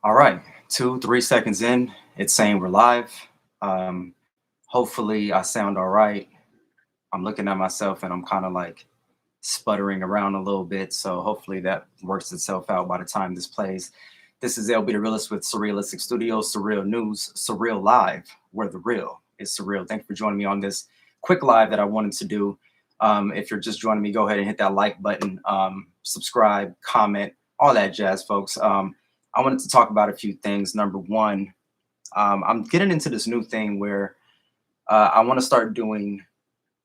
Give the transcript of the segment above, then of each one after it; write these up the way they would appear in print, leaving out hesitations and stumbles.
All right, 3 seconds in, it's saying we're live. Um, Hopefully, I sound all right. I'm looking at myself and I'm kind of like sputtering around a little bit. So hopefully that works itself out by the time this plays. This is LBThaRealist with Surrealistic Studios, Surreal News, Surreal Live, where the real is surreal. Thank you for joining me on this quick live that I wanted to do. If you're just joining me, go ahead and hit that like button, subscribe, comment, all that jazz, folks. I wanted to talk about a few things. Number one, I'm getting into this new thing where I want to start doing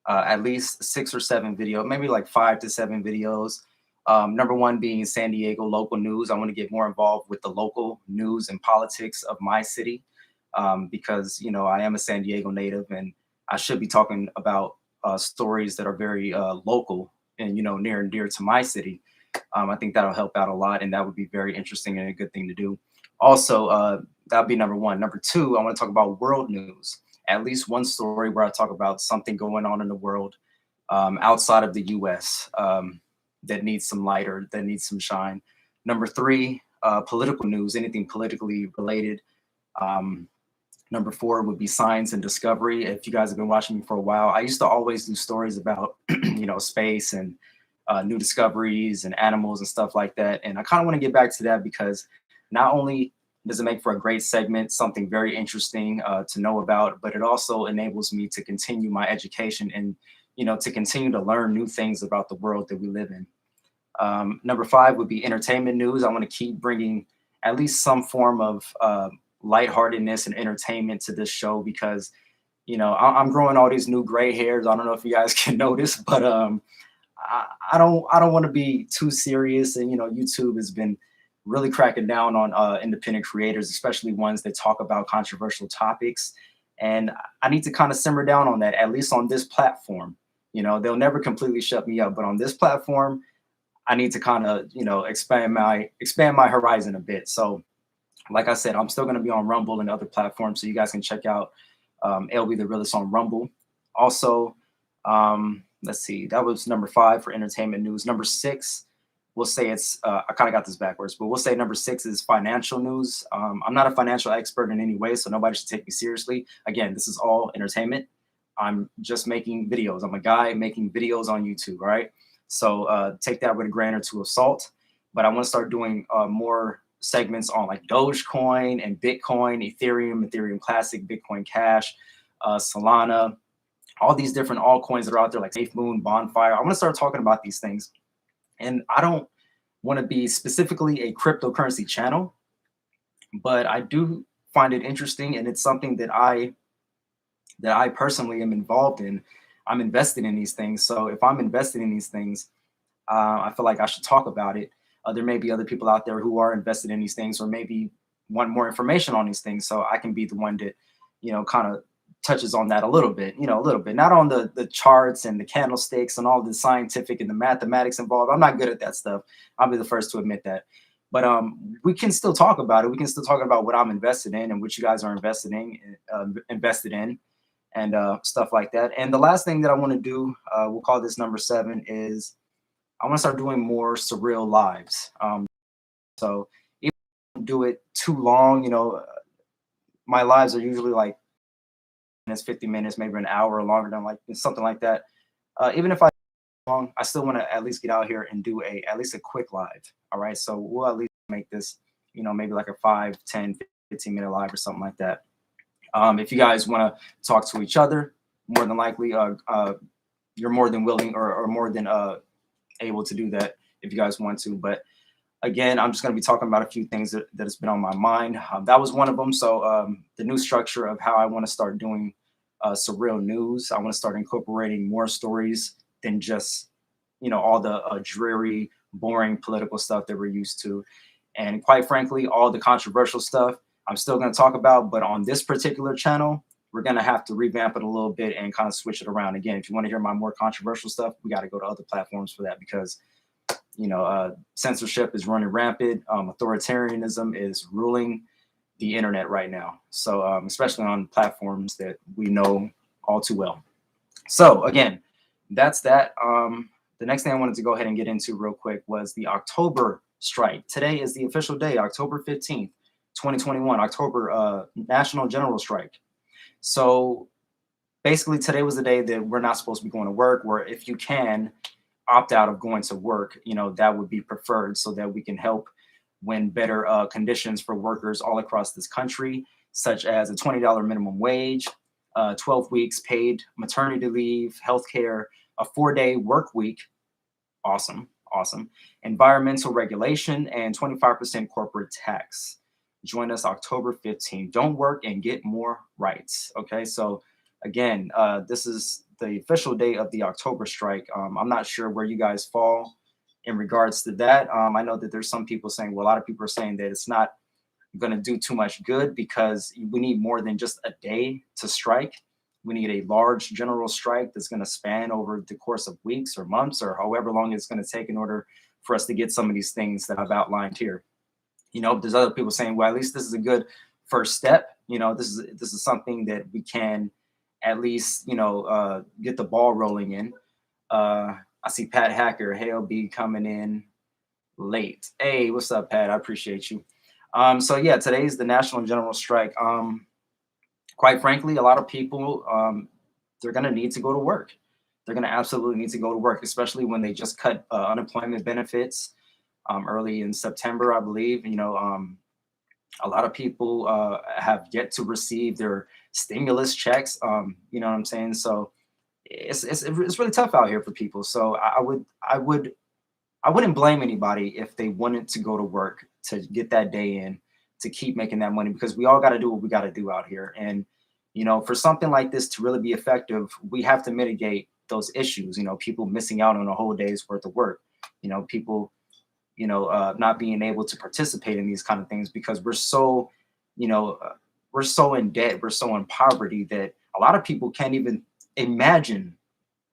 at least 6 or 7 videos, maybe like 5 to 7 videos. Number one being San Diego local news. I want to get more involved with the local news and politics of my city because, you know, I am a San Diego native and I should be talking about stories that are very local and, you know, near and dear to my city. I think that'll help out a lot, and that would be very interesting and a good thing to do. Also, that'd be number one. Number two, I want to talk about world news. At least one story where I talk about something going on in the world outside of the U.S. That needs some light or that needs some shine. Number three, political news, anything politically related. Number four would be science and discovery. If you guys have been watching me for a while, I used to always do stories about, you know, space and new discoveries and animals and stuff like that. And I kind of want to get back to that because not only does it make for a great segment, something very interesting to know about, but it also enables me to continue my education and, you know, to continue to learn new things about the world that we live in. Number five would be entertainment news. I want to keep bringing at least some form of lightheartedness and entertainment to this show because, you know, I'm growing all these new gray hairs. I don't know if you guys can notice, but I don't want to be too serious. And, you know, YouTube has been really cracking down on independent creators, especially ones that talk about controversial topics. And I need to kind of simmer down on that, at least on this platform. You know, they'll never completely shut me up, but on this platform, I need to kind of, you know, expand my horizon a bit. So like I said, I'm still going to be on Rumble and other platforms, so you guys can check out LBThaRealist on Rumble. Also, let's see, that was number five for entertainment news. Number six, we'll say it's, I kind of got this backwards, but we'll say number six is financial news. I'm not a financial expert in any way, so nobody should take me seriously. Again, this is all entertainment. I'm just making videos. I'm a guy making videos on YouTube, all right? So take that with a grain or two of salt. But I want to start doing more segments on like Dogecoin and Bitcoin, Ethereum Classic, Bitcoin Cash, Solana, all these different altcoins that are out there like Safe Moon, Bonfire. I want to start talking about these things. And I don't want to be specifically a cryptocurrency channel, but I do find it interesting, and it's something that I personally am involved in. I'm invested in these things. So if I'm invested in these things, I feel like I should talk about it. There may be other people out there who are invested in these things or maybe want more information on these things. So I can be the one that, you know, kind of touches on that a little bit, you know, a little bit, not on the charts and the candlesticks and all the scientific and the mathematics involved. I'm not good at that stuff. I'll be the first to admit that. But we can still talk about it. We can still talk about what I'm invested in and what you guys are invested in and stuff like that. And the last thing that I want to do, we'll call this number 7, is I want to start doing more surreal lives. So even if I don't do it too long, you know, my lives are usually like 50 minutes, maybe an hour or longer than like something like that. Even if I long, I still want to at least get out here and do at least a quick live. All right. So we'll at least make this, you know, maybe like a 5, 10, 15-minute live or something like that. If you guys want to talk to each other, more than likely, you're more than willing or more than able to do that if you guys want to. But again, I'm just going to be talking about a few things that has been on my mind. That was one of them. So the new structure of how I want to start doing surreal news. I want to start incorporating more stories than just, you know, all the dreary, boring political stuff that we're used to. And quite frankly, all the controversial stuff I'm still going to talk about. But on this particular channel, we're going to have to revamp it a little bit and kind of switch it around. Again, if you want to hear my more controversial stuff, we got to go to other platforms for that because, you know, censorship is running rampant. Authoritarianism is ruling the internet right now. So especially on platforms that we know all too well. So again, that's that. The next thing I wanted to go ahead and get into real quick was the Octoberstrike. Today is the official day, October 15th, 2021, October, National General Strike. So basically today was the day that we're not supposed to be going to work, where if you can opt out of going to work, that would be preferred so that we can help win better conditions for workers all across this country, such as a $20 minimum wage, 12 weeks paid maternity leave, healthcare, a 4-day work week. Awesome. Awesome. Environmental regulation and 25% corporate tax. Join us October 15th. Don't work and get more rights. Okay. So again, this is the official day of the October strike. I'm not sure where you guys fall in regards to that. I know that there's some people saying, well, a lot of people are saying that it's not going to do too much good because we need more than just a day to strike. We need a large general strike that's going to span over the course of weeks or months or however long it's going to take in order for us to get some of these things that I've outlined here. There's other people saying, well, at least this is a good first step. This is something that we can at least, get the ball rolling in. I see Pat Hacker, hey, LB coming in late. Hey, what's up, Pat? I appreciate you. So yeah, today's the National General Strike. Quite frankly, a lot of people, they're going to need to go to work. They're going to absolutely need to go to work, especially when they just cut unemployment benefits early in September, I believe. A lot of people have yet to receive their stimulus checks. You know what I'm saying? So it's really tough out here for people. So I wouldn't blame anybody if they wanted to go to work to get that day in, to keep making that money, because we all got to do what we got to do out here. And, for something like this to really be effective, we have to mitigate those issues, people missing out on a whole day's worth of work, people, not being able to participate in these kind of things because we're so, we're so in debt, we're so in poverty that a lot of people can't even imagine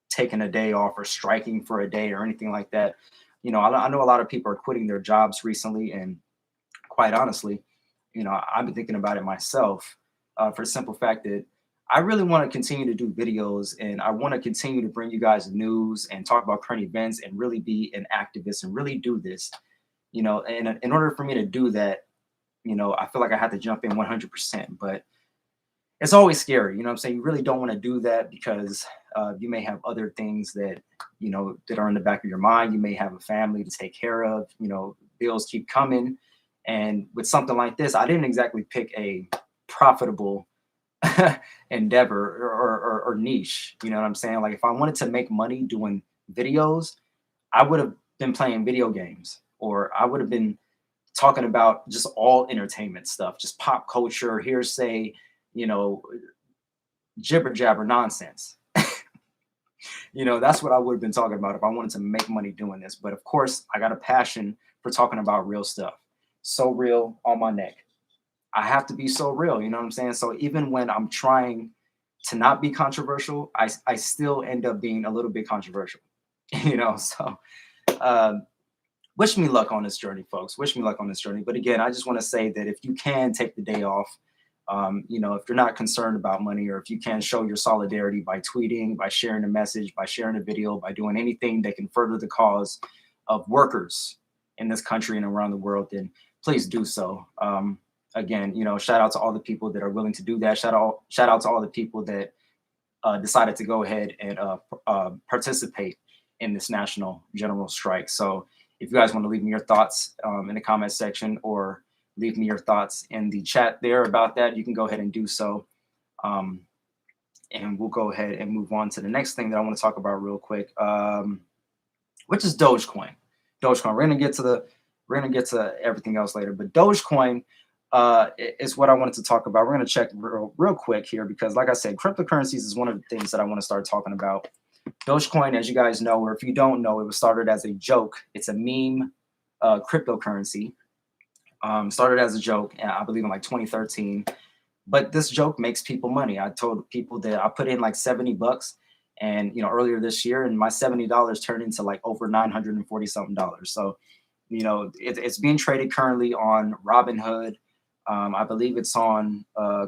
taking a day off or striking for a day or anything like that. I know a lot of people are quitting their jobs recently, and quite honestly, I've been thinking about it myself, for the simple fact that I really want to continue to do videos, and I want to continue to bring you guys news and talk about current events and really be an activist and really do this, and in order for me to do that, I feel like I have to jump in 100%, but it's always scary. You know what I'm saying? You really don't want to do that because you may have other things that, that are in the back of your mind. You may have a family to take care of, bills keep coming. And with something like this, I didn't exactly pick a profitable endeavor or niche. You know what I'm saying? Like if I wanted to make money doing videos, I would have been playing video games, or I would have been talking about just all entertainment stuff, just pop culture, hearsay, jibber jabber nonsense. That's what I would have been talking about if I wanted to make money doing this. But of course, I got a passion for talking about real stuff. So real on my neck. I have to be so real, you know what I'm saying? So even when I'm trying to not be controversial, I still end up being a little bit controversial, so wish me luck on this journey, folks. Wish me luck on this journey. But again, I just want to say that if you can take the day off, if you're not concerned about money, or if you can show your solidarity by tweeting, by sharing a message, by sharing a video, by doing anything that can further the cause of workers in this country and around the world, then please do so. Again, shout out to all the people that are willing to do that. Shout out to all the people that decided to go ahead and participate in this national general strike. So if you guys want to leave me your thoughts in the comment section, or leave me your thoughts in the chat there about that, you can go ahead and do so. And we'll go ahead and move on to the next thing that I want to talk about real quick, which is Dogecoin. Dogecoin. We're gonna get to everything else later, but Dogecoin is what I wanted to talk about. We're gonna check real quick here because, like I said, cryptocurrencies is one of the things that I want to start talking about. Dogecoin, as you guys know, or if you don't know, it was started as a joke. It's a meme cryptocurrency. Started as a joke, I believe in like 2013. But this joke makes people money. I told people that I put in like $70, and earlier this year, and my $70 turned into like over $940 something. So, it's being traded currently on Robinhood. I believe it's on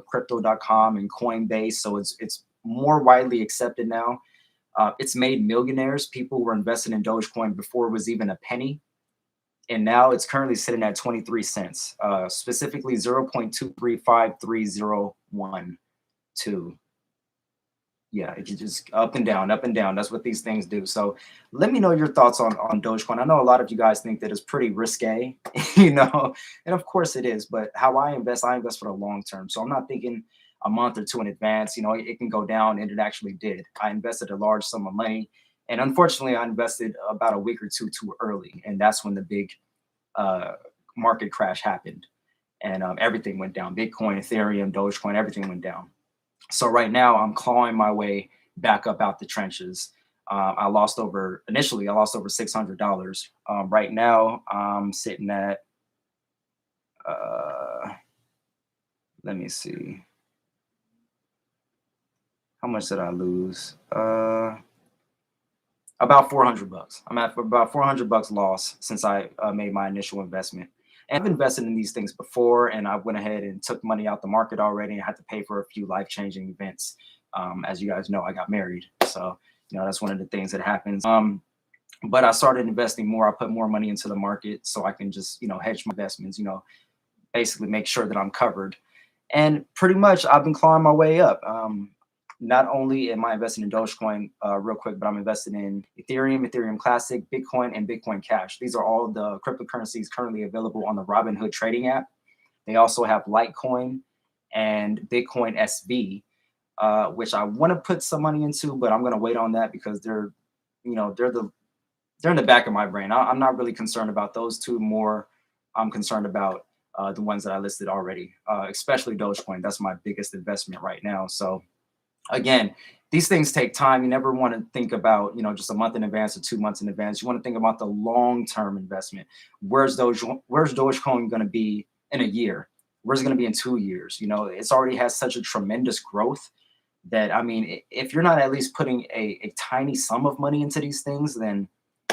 crypto.com and Coinbase. So it's more widely accepted now. It's made millionaires. People were investing in Dogecoin before it was even a penny. and now it's currently sitting at 23 cents, specifically 0.235301. Yeah, it just up and down, up and down. That's what these things do. So let me know your thoughts on Dogecoin. I know a lot of you guys think that it's pretty risque, you know, and of course it is. But how I invest for the long term. So I'm not thinking a month or two in advance. You know, it can go down, and it actually did. I invested a large sum of money, and unfortunately, I invested about a week or two too early, and that's when the big market crash happened, and everything went down. Bitcoin, Ethereum, Dogecoin, everything went down. So right now I'm clawing my way back up out the trenches. Initially I lost over $600. Right now I'm sitting at, let me see. How much did I lose? About 400 bucks. I'm at about 400 bucks loss since I made my initial investment. And I've invested in these things before, and I went ahead and took money out the market already and had to pay for a few life-changing events. As you guys know, I got married. So, you know, that's one of the things that happens. But I started investing more. I put more money into the market so I can just, you know, hedge my investments, you know, basically make sure that I'm covered. And pretty much I've been clawing my way up. Not only am I investing in Dogecoin real quick, but I'm invested in Ethereum, Ethereum Classic, Bitcoin, and Bitcoin Cash. These are all the cryptocurrencies currently available on the Robinhood trading app. They also have Litecoin and Bitcoin SV, which I want to put some money into, but I'm going to wait on that because they're in the back of my brain. I'm not really concerned about those two. More, I'm concerned about the ones that I listed already, especially Dogecoin. That's my biggest investment right now. So again, these things take time. You never want to think about, you know, just a month in advance or 2 months in advance. You want to think about the long-term investment. Where's Dogecoin going to be in a year? Where's it going to be in 2 years? You know, it's already has such a tremendous growth that, I mean, if you're not at least putting a tiny sum of money into these things, then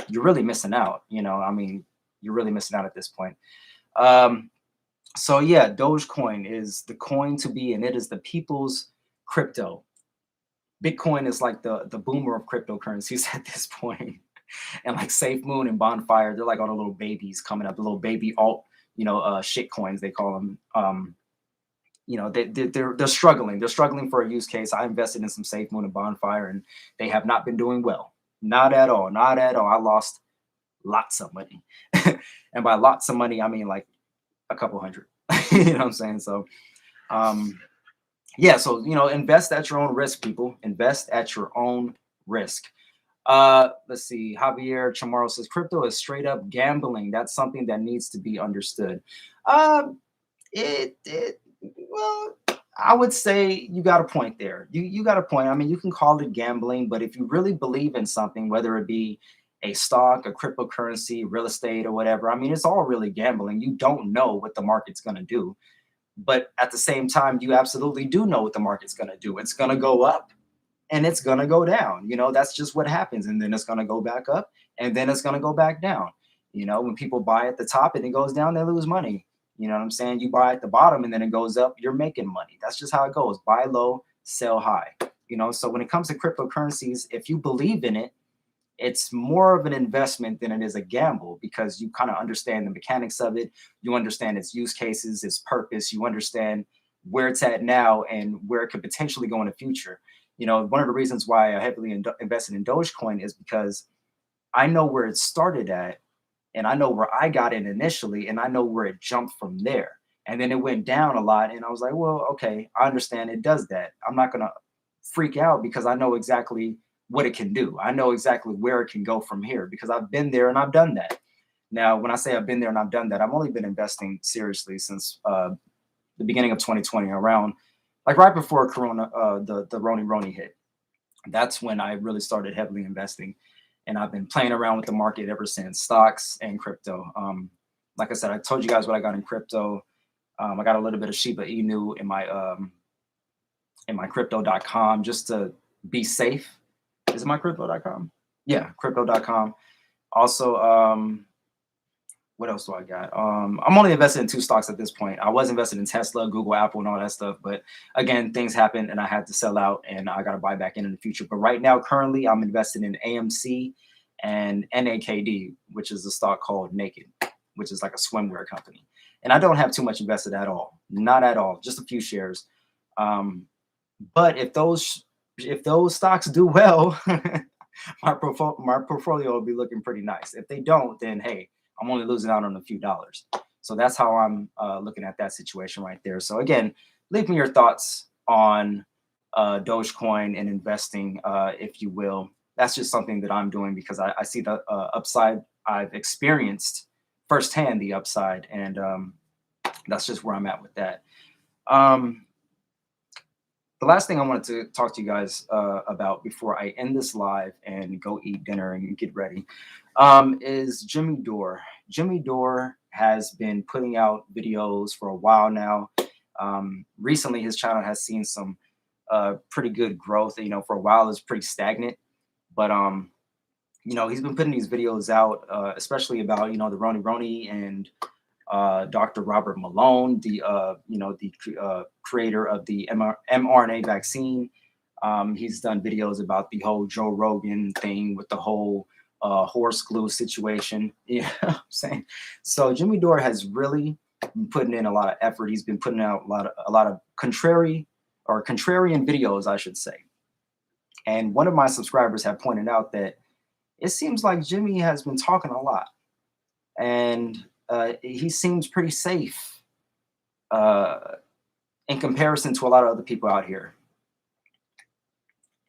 you're really missing out. You know, I mean, you're really missing out at this point. So yeah, Dogecoin is the coin to be, and it is the people's crypto. Bitcoin is like the boomer of cryptocurrencies at this point. And like Safe Moon and Bonfire, they're like all the little babies coming up, the little baby alt, you know, shit coins, they call them. You know, they're struggling. They're struggling for a use case. I invested in some Safe Moon and Bonfire, and they have not been doing well. Not at all. Not at all. I lost lots of money. And by lots of money, I mean like a couple hundred. You know what I'm saying? So, yeah, so, you know, invest at your own risk, people. Invest at your own risk. Let's see. Javier Chamorro says crypto is straight up gambling. That's something that needs to be understood. Well, I would say you got a point there. You got a point. I mean, you can call it gambling, but if you really believe in something, whether it be a stock, a cryptocurrency, real estate, or whatever, I mean, it's all really gambling. You don't know what the market's going to do. But at the same time, you absolutely do know what the market's going to do. It's going to go up and it's going to go down. You know, that's just what happens. And then it's going to go back up and then it's going to go back down. You know, when people buy at the top and it goes down, they lose money. You know what I'm saying? You buy at the bottom and then it goes up, you're making money. That's just how it goes. Buy low, sell high. You know, so when it comes to cryptocurrencies, if you believe in it, it's more of an investment than it is a gamble, because you kind of understand the mechanics of it. You understand its use cases, its purpose. You understand where it's at now and where it could potentially go in the future. You know, one of the reasons why I heavily invested in Dogecoin is because I know where it started at, and I know where I got in initially, and I know where it jumped from there. And then it went down a lot, and I was like, well, okay, I understand it does that. I'm not going to freak out because I know exactly what it can do. I know exactly where it can go from here because I've been there and I've done that. Now, when I say I've been there and I've done that, I've only been investing seriously since the beginning of 2020, around like right before Corona, the Roni hit. That's when I really started heavily investing. And I've been playing around with the market ever since, stocks and crypto. Like I said, I told you guys what I got in crypto. I got a little bit of Shiba Inu in my crypto.com just to be safe. Is it my crypto.com? Yeah, crypto.com. Also, what else do I got? I'm only invested in 2 stocks at this point. I was invested in Tesla, Google, Apple, and all that stuff. But again, things happened and I had to sell out, and I got to buy back in the future. But right now, currently, I'm invested in AMC and NAKD, which is a stock called Naked. which is like a swimwear company. And I don't have too much invested at all, not at all, just a few shares. But if those stocks do well, my portfolio will be looking pretty nice. If they don't, then hey, I'm only losing out on a few dollars. So that's how I'm looking at that situation right there. So again, leave me your thoughts on Dogecoin and investing, if you will. That's just something that I'm doing because I see the upside. I've experienced firsthand the upside, and that's just where I'm at with that. The last thing I wanted to talk to you guys about before I end this live and go eat dinner and get ready is Jimmy Dore. Jimmy Dore has been putting out videos for a while now. Recently, his channel has seen some pretty good growth. You know, for a while it's pretty stagnant, but you know, he's been putting these videos out, especially about, you know, the Roni and Dr. Robert Malone, the you know, the creator of the mRNA vaccine. He's done videos about the whole Joe Rogan thing with the whole horse glue situation. You know what I'm saying? So Jimmy Dore has really been putting in a lot of effort. He's been putting out a lot of contrarian videos, I should say. And one of my subscribers have pointed out that it seems like Jimmy has been talking a lot, and he seems pretty safe in comparison to a lot of other people out here.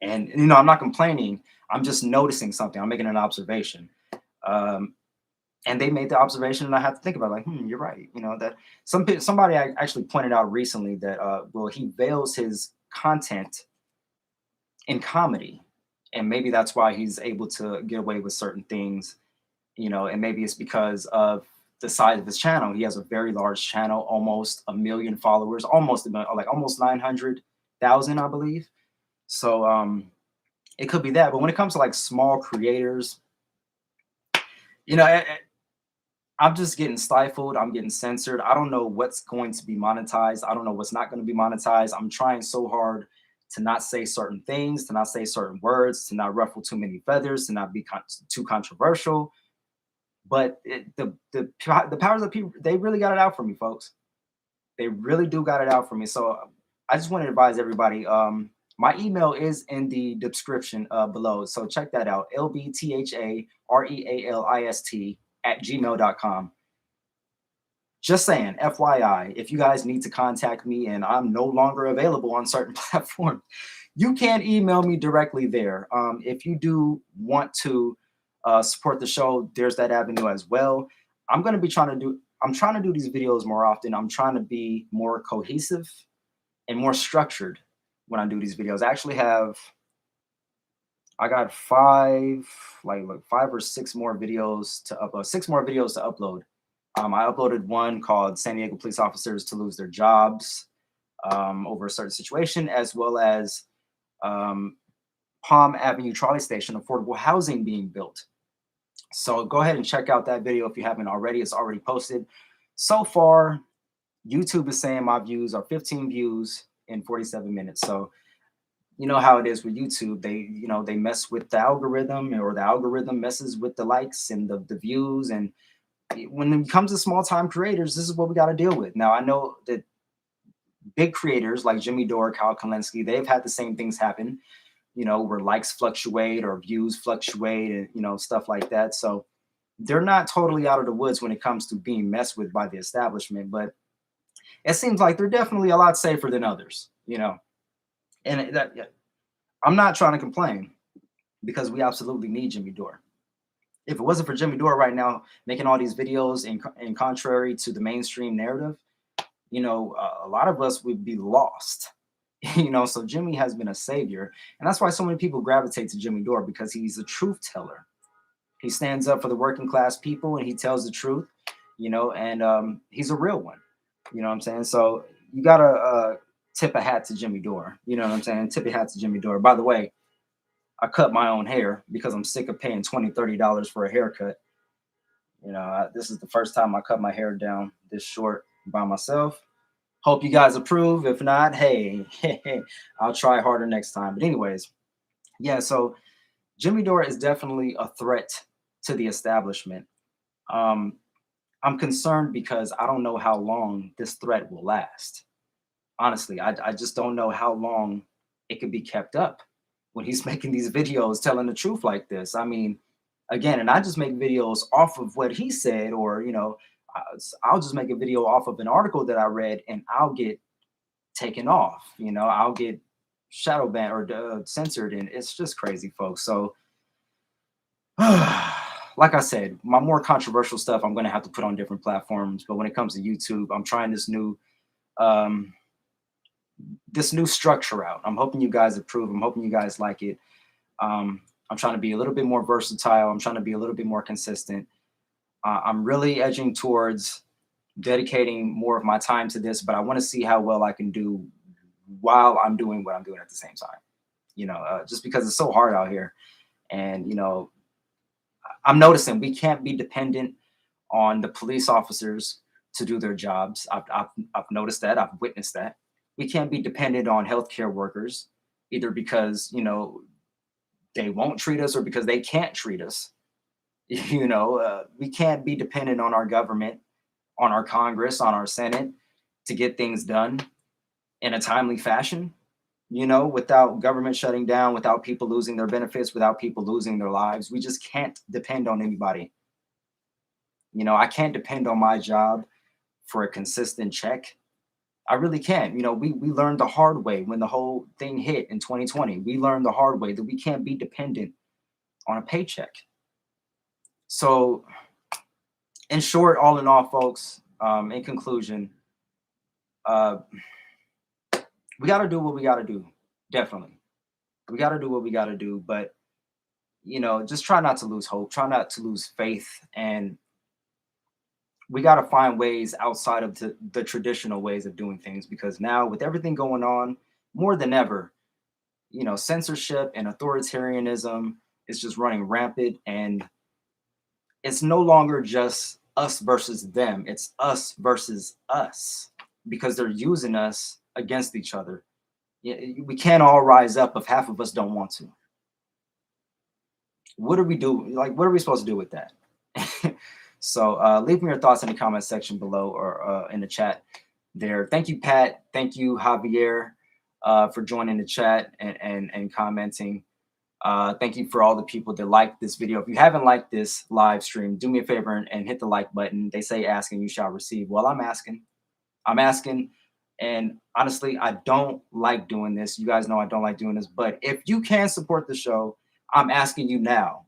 And, you know, I'm not complaining. I'm just noticing something. I'm making an observation. And they made the observation, and I have to think about it, like, you're right. You know, that somebody actually pointed out recently that, well, he veils his content in comedy. And maybe that's why he's able to get away with certain things, you know, and maybe it's because of the size of his channel. He has a very large channel, almost 1 million followers, almost 900,000, I believe. So it could be that. But when it comes to like small creators, you know, I'm just getting stifled. I'm getting censored. I don't know what's going to be monetized. I don't know what's not going to be monetized. I'm trying so hard to not say certain things, to not say certain words, to not ruffle too many feathers, to not be too controversial. But the powers of people, they really got it out for me, folks. They really do got it out for me. So I just want to advise everybody. My email is in the description below. So check that out. LBThaRealist@gmail.com. Just saying, FYI, if you guys need to contact me and I'm no longer available on certain platforms, you can email me directly there. If you do want to support the show, there's that avenue as well. I'm trying to do these videos more often. I'm trying to be more cohesive and more structured when I do these videos. I got 5 or 6 more videos to upload. 6 more videos to upload. I uploaded one called San Diego Police Officers to Lose Their Jobs over a certain situation, as well as Palm Avenue Trolley Station, affordable housing being built. So go ahead and check out that video if you haven't already. It's already posted. So far, YouTube is saying my views are 15 views in 47 minutes. So you know how it is with YouTube. They mess with the algorithm, or the algorithm messes with the likes and the views. And when it comes to small time creators, this is what we got to deal with. Now, I know that big creators like Jimmy Dore, Kyle Kalinske, they've had the same things happen, you know, where likes fluctuate or views fluctuate and, you know, stuff like that. So they're not totally out of the woods when it comes to being messed with by the establishment, but it seems like they're definitely a lot safer than others, you know. And I'm not trying to complain, because we absolutely need Jimmy Dore. If it wasn't for Jimmy Dore right now making all these videos in contrary to the mainstream narrative, you know, a lot of us would be lost. You know, so Jimmy has been a savior, and that's why so many people gravitate to Jimmy Dore, because he's a truth teller. He stands up for the working class people, and he tells the truth, you know, and he's a real one. You know what I'm saying? So you gotta tip a hat to Jimmy Dore. You know what I'm saying? Tip a hat to Jimmy Dore. By the way, I cut my own hair because I'm sick of paying $20, $30 for a haircut. You know, this is the first time I cut my hair down this short by myself. Hope you guys approve. If not, hey, I'll try harder next time. But anyways, yeah, so Jimmy Dore is definitely a threat to the establishment. I'm concerned because I don't know how long this threat will last. Honestly, I just don't know how long it could be kept up when he's making these videos telling the truth like this. I mean, again, and I just make videos off of what he said, or, I'll just make a video off of an article that I read and I'll get taken off. I'll get shadow banned or censored, and it's just crazy, folks. So, like I said, my more controversial stuff I'm going to have to put on different platforms. But when it comes to YouTube, I'm trying um, this new structure out. I'm hoping you guys approve. I'm hoping you guys like it. I'm trying to be a little bit more versatile. I'm trying to be a little bit more consistent. I'm really edging towards dedicating more of my time to this, but I want to see how well I can do while I'm doing what I'm doing at the same time. Just because it's so hard out here. And, I'm noticing we can't be dependent on the police officers to do their jobs. I've noticed that. I've witnessed that. We can't be dependent on healthcare workers, either because, they won't treat us or because they can't treat us. We can't be dependent on our government, on our Congress, on our Senate to get things done in a timely fashion, without government shutting down, without people losing their benefits, without people losing their lives. We just can't depend on anybody. I can't depend on my job for a consistent check. I really can't. We learned the hard way when the whole thing hit in 2020. We learned the hard way that we can't be dependent on a paycheck. So, in short, all in all, folks, in conclusion, we got to do what we got to do. Definitely. We got to do what we got to do. But, just try not to lose hope, try not to lose faith. And we got to find ways outside of the traditional ways of doing things, because now with everything going on more than ever, censorship and authoritarianism is just running rampant, and it's no longer just us versus them. It's us versus us, because they're using us against each other. We can't all rise up if half of us don't want to. What do we do? Like, what are we supposed to do with that? So leave me your thoughts in the comment section below, or in the chat there. Thank you, Pat. Thank you, Javier, for joining the chat and commenting. Thank you for all the people that liked this video. If you haven't liked this live stream, do me a favor and hit the like button. They say ask and you shall receive. Well, I'm asking. And honestly, I don't like doing this. You guys know I don't like doing this. But if you can support the show, I'm asking you now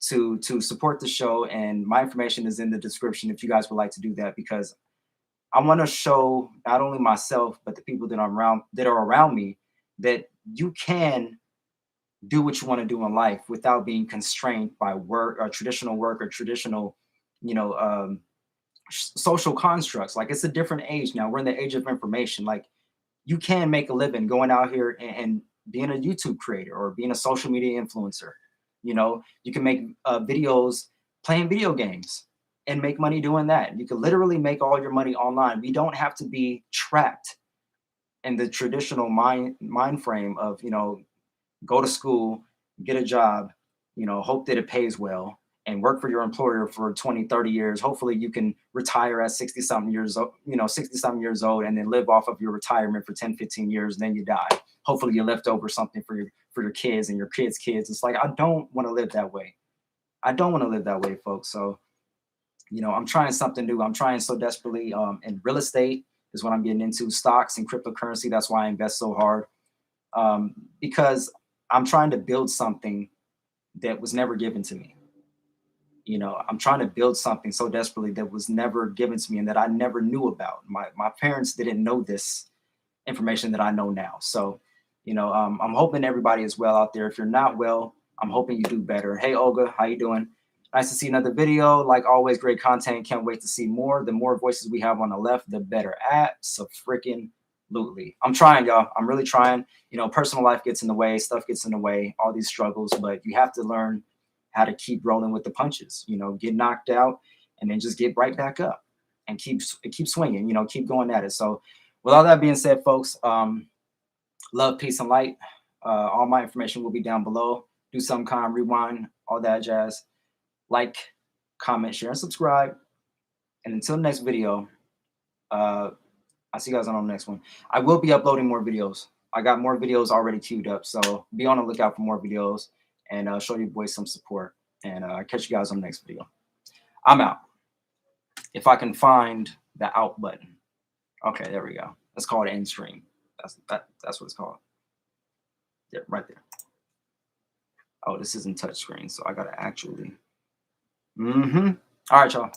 to support the show, and my information is in the description if you guys would like to do that, because I want to show not only myself but the people that are around me that you can do what you want to do in life without being constrained by work or traditional social constructs. Like, it's a different age now. We're in the age of information. Like, you can make a living going out here and being a YouTube creator or being a social media influencer. You can make videos playing video games and make money doing that. You can literally make all your money online. We don't have to be trapped in the traditional mind frame of, go to school, get a job, hope that it pays well, and work for your employer for 20, 30 years. Hopefully you can retire at 60 something years old, and then live off of your retirement for 10, 15 years, and then you die. Hopefully you left over something for your kids and your kids' kids. It's like, I don't want to live that way. I don't want to live that way, folks. So, I'm trying something new. I'm trying so desperately. And real estate is what I'm getting into, stocks and cryptocurrency. That's why I invest so hard, because I'm trying to build something that was never given to me. I'm trying to build something so desperately that was never given to me and that I never knew about. My parents didn't know this information that I know now. So, I'm hoping everybody is well out there. If you're not well, I'm hoping you do better. Hey, Olga, how you doing? Nice to see another video. Like always, great content. Can't wait to see more. The more voices we have on the left, the better. Absolutely. I'm trying, y'all. I'm really trying. Personal life gets in the way. Stuff gets in the way. All these struggles. But you have to learn how to keep rolling with the punches. Get knocked out and then just get right back up and keep swinging. Keep going at it. So with all that being said, folks, love, peace, and light. All my information will be down below. Do some kind, rewind, all that jazz. Like, comment, share, and subscribe. And until the next video, I'll see you guys on the next one. I will be uploading more videos. I got more videos already queued up, so be on the lookout for more videos, and show you boys some support. And catch you guys on the next video. I'm out. If I can find the out button. Okay, there we go. Let's call it end stream. That's what it's called. Yeah, right there. Oh, this isn't touch screen, so I gotta actually. All right, y'all.